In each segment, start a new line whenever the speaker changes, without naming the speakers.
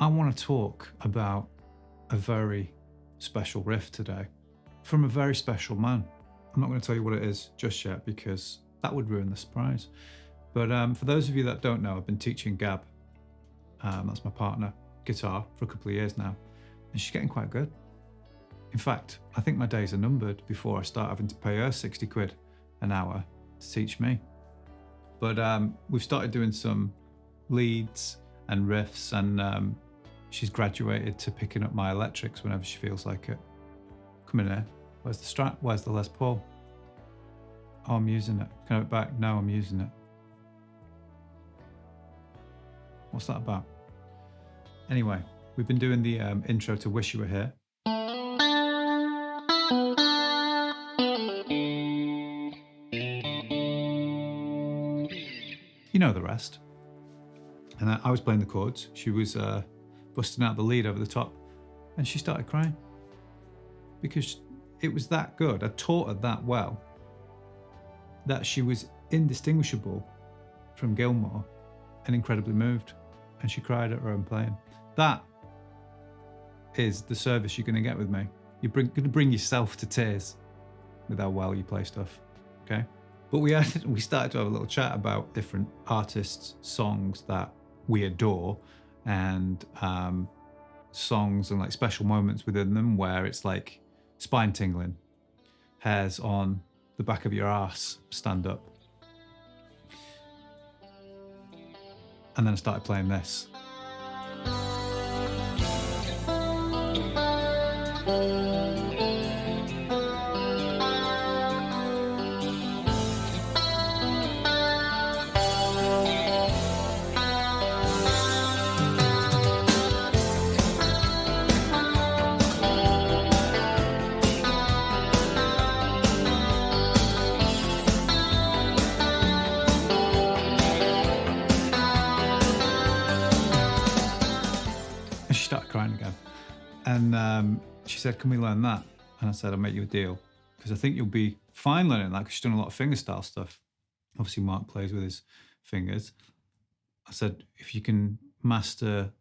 I want to talk about a very special riff today from a very special man. I'm not going to tell you what it is just yet because that would ruin the surprise. But for those of you that don't know, I've been teaching Gab, that's my partner, guitar for a couple of years now, and she's getting quite good. In fact, I think my days are numbered before I start having to pay her 60 quid an hour to teach me. But we've started doing some leads and riffs, and she's graduated to picking up my electrics whenever she feels like it. Come in here. Where's the Strat? Where's the Les Paul? Oh, I'm using it. Can I have it back? No, I'm using it. What's that about? Anyway, we've been doing the intro to Wish You Were Here. You know the rest. And I was playing the chords. She was busting out the lead over the top, and she started crying because it was that good. I taught her that well that she was indistinguishable from Gilmore and incredibly moved, and she cried at her own playing. That is the service you're going to get with me. You're going to bring yourself to tears with how well you play stuff, okay? But we started to have a little chat about different artists, songs that we adore, and songs and like special moments within them where it's like spine tingling, hairs on the back of your ass stand up. And then I started playing this. Started crying again, and she said, "Can we learn that?" And I said, "I'll make you a deal because I think you'll be fine learning that because she's done a lot of fingerstyle stuff. Obviously, Mark plays with his fingers." I said, "If you can master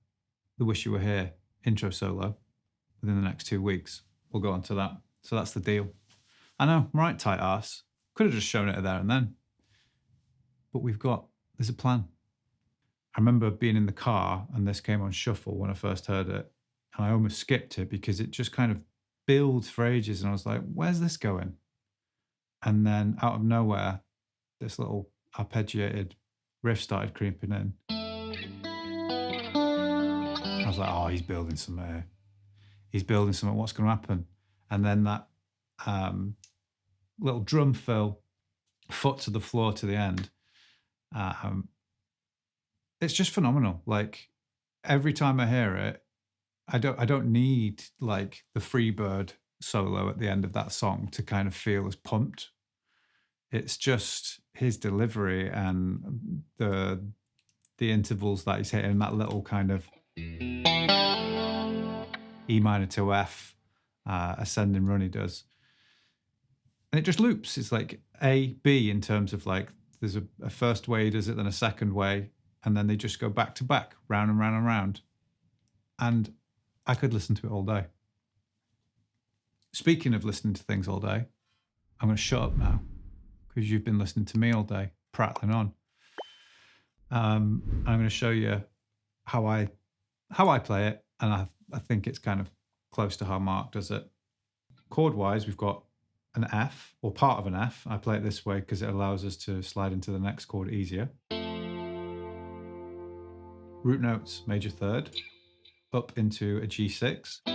the Wish You Were Here intro solo within the next 2 weeks, we'll go on to that." So that's the deal. I know, I'm right tight arse. Could have just shown it there and then, but there's a plan. I remember being in the car and this came on shuffle when I first heard it, and I almost skipped it because it just kind of builds for ages, and I was like, where's this going? And then out of nowhere, this little arpeggiated riff started creeping in. I was like, oh, he's building something here. He's building something, what's going to happen? And then that little drum fill, foot to the floor to the end, it's just phenomenal. Like every time I hear it, I don't need like the Freebird solo at the end of that song to kind of feel as pumped. It's just his delivery and the intervals that he's hitting, that little kind of E minor to F ascending run he does. And it just loops. It's like A, B in terms of like there's a first way he does it, then a second way, and then they just go back to back, round and round and round. And I could listen to it all day. Speaking of listening to things all day, I'm going to shut up now because you've been listening to me all day, prattling on. I'm going to show you how I play it, and I think it's kind of close to how Mark does it. Chord-wise, we've got an F, or part of an F. I play it this way because it allows us to slide into the next chord easier. Root notes, major third, up into a G6,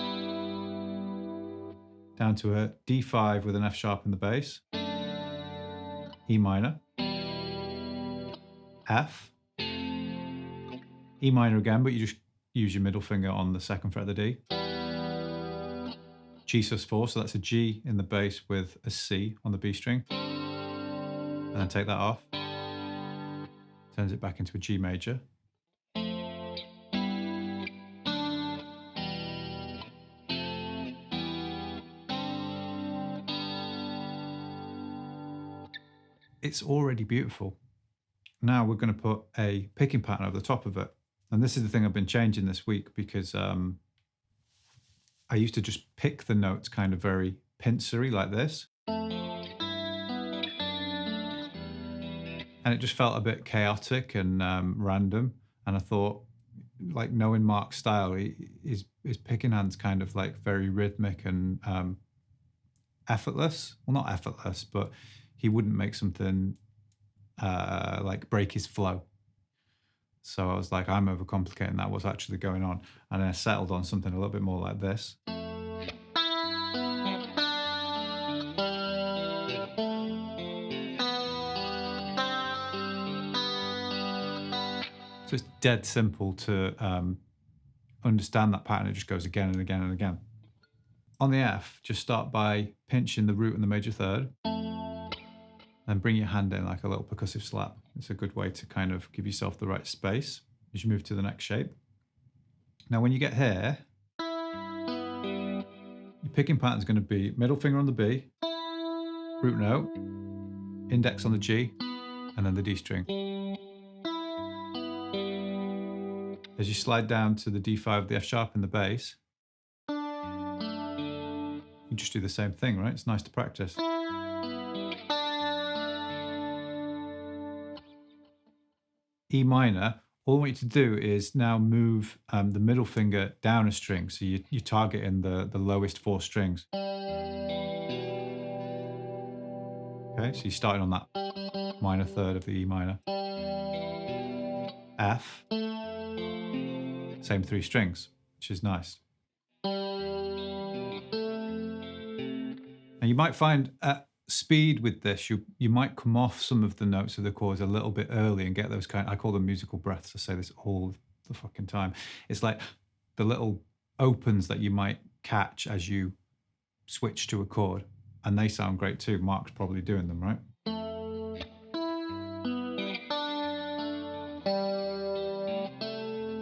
down to a D5 with an F sharp in the bass, E minor, F, E minor again, but you just use your middle finger on the second fret of the D, G sus4, so that's a G in the bass with a C on the B string, and then take that off, turns it back into a G major, it's already beautiful. Now we're going to put a picking pattern over the top of it. And this is the thing I've been changing this week, because I used to just pick the notes kind of very pincery like this. And it just felt a bit chaotic and random. And I thought, like, knowing Mark's style, his picking hand's kind of like very rhythmic and effortless. Well, not effortless, but he wouldn't make something like break his flow. So I was like, I'm overcomplicating that. What's actually going on? And then I settled on something a little bit more like this. So it's dead simple to understand that pattern. It just goes again and again and again. On the F, just start by pinching the root and the major third, and bring your hand in like a little percussive slap. It's a good way to kind of give yourself the right space as you move to the next shape. Now, when you get here, your picking pattern is going to be middle finger on the B, root note, index on the G, and then the D string. As you slide down to the D5, the F sharp, and the bass, you just do the same thing, right? It's nice to practice. E minor, all I want you to do is now move the middle finger down a string. So you're targeting the lowest 4 strings. Okay, so you're starting on that minor third of the E minor. F, same 3 strings, which is nice. Now you might find at speed with this, you might come off some of the notes of the chords a little bit early and get those I call them musical breaths. I say this all the fucking time. It's like the little opens that you might catch as you switch to a chord, and they sound great too. Mark's probably doing them, right?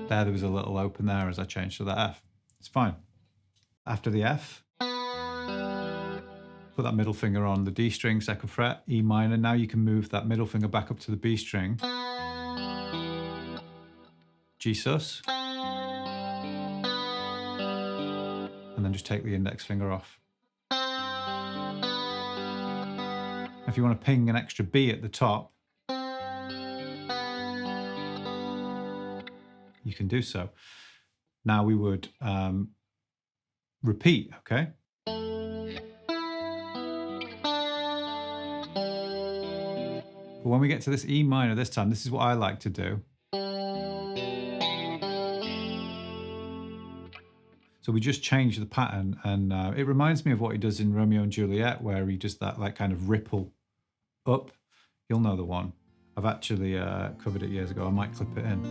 There was a little open there as I changed to that F. It's fine. After the F, put that middle finger on the D string, 2nd fret, E minor. Now you can move that middle finger back up to the B string, G sus, and then just take the index finger off. If you want to ping an extra B at the top, you can do so. Now we would repeat, okay? But when we get to this E minor this time, this is what I like to do. So we just change the pattern, and it reminds me of what he does in Romeo and Juliet, where he does that like kind of ripple up. You'll know the one. I've actually covered it years ago. I might clip it in.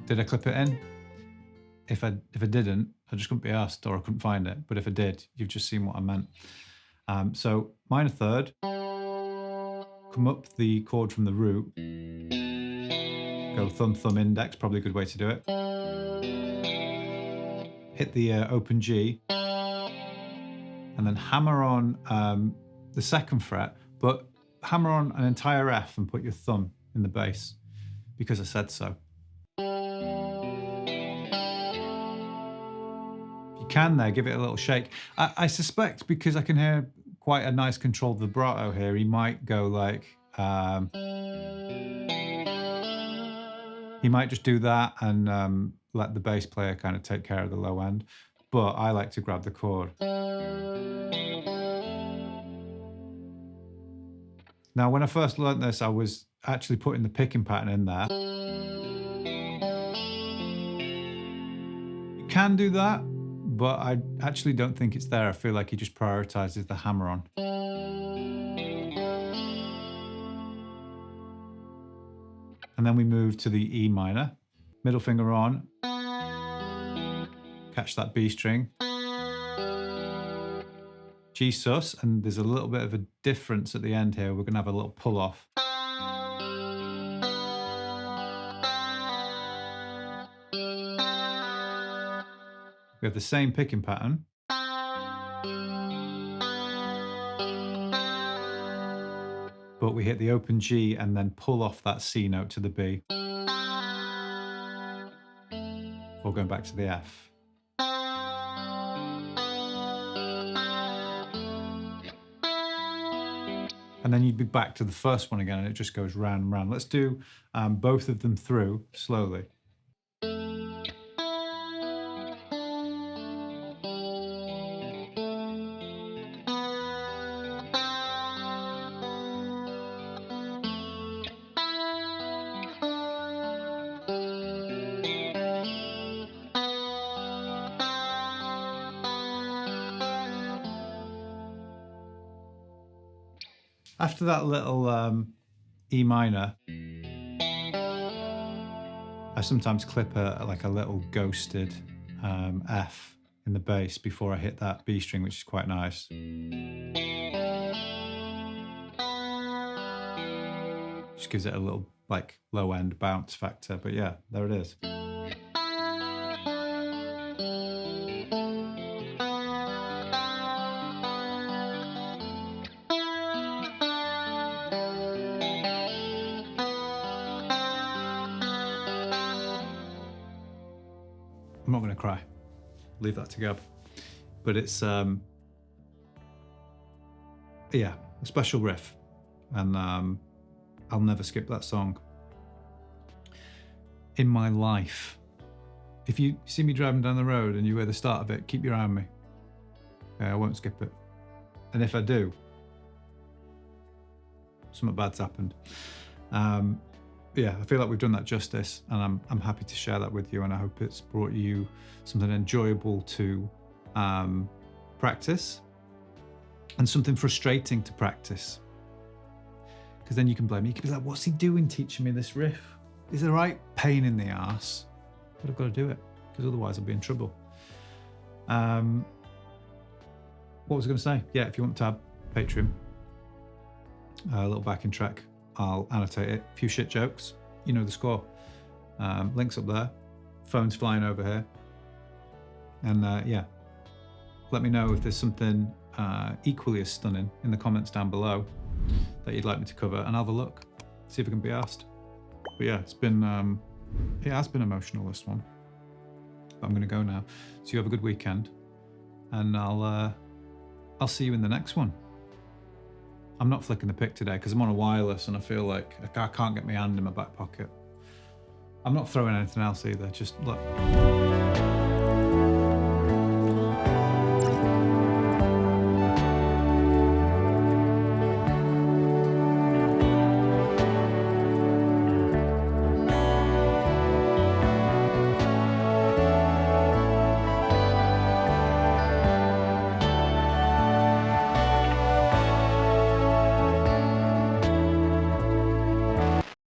Did I clip it in? If I didn't, I just couldn't be asked, or I couldn't find it. But if I did, you've just seen what I meant. So minor third, come up the chord from the root, go thumb, thumb, index, probably a good way to do it. Hit the open G, and then hammer on the 2nd fret, but hammer on an entire F and put your thumb in the bass, because I said so. If you can there, give it a little shake. I suspect, because I can hear quite a nice controlled vibrato here, he might go like, he might just do that and let the bass player kind of take care of the low end. But I like to grab the chord. Now, when I first learnt this, I was actually putting the picking pattern in there. You can do that, but I actually don't think it's there. I feel like he just prioritizes the hammer on. And then we move to the E minor, middle finger on, catch that B string, G sus, and there's a little bit of a difference at the end here. We're going to have a little pull off. We have the same picking pattern. but we hit the open G and then pull off that C note to the B. Or going back to the F. And then you'd be back to the first one again, and it just goes round and round. Let's do both of them through slowly. After that little E minor, I sometimes clip like a little ghosted F in the bass before I hit that B string, which is quite nice. Just gives it a little like low end bounce factor, but yeah, there it is. I'm not going to cry. Leave that to Gab. But it's, yeah, a special riff. And I'll never skip that song. In my life, if you see me driving down the road and you hear the start of it, keep your eye on me. Okay, I won't skip it. And if I do, something bad's happened. Yeah, I feel like we've done that justice, and I'm happy to share that with you, and I hope it's brought you something enjoyable to practice and something frustrating to practice. Because then you can blame me. You can be like, what's he doing teaching me this riff? It's the right pain in the arse, but I've got to do it, because otherwise I'll be in trouble. What was I going to say? Yeah, if you want to tab Patreon, a little backing track, I'll annotate it. A few shit jokes, you know the score. Links up there. Phone's flying over here. And yeah, let me know if there's something equally as stunning in the comments down below that you'd like me to cover, and I'll have a look, see if I can be asked. But yeah, it has been emotional, this one. But I'm going to go now. So you have a good weekend, and I'll see you in the next one. I'm not flicking the pick today because I'm on a wireless and I feel like I can't get my hand in my back pocket. I'm not throwing anything else either, just look.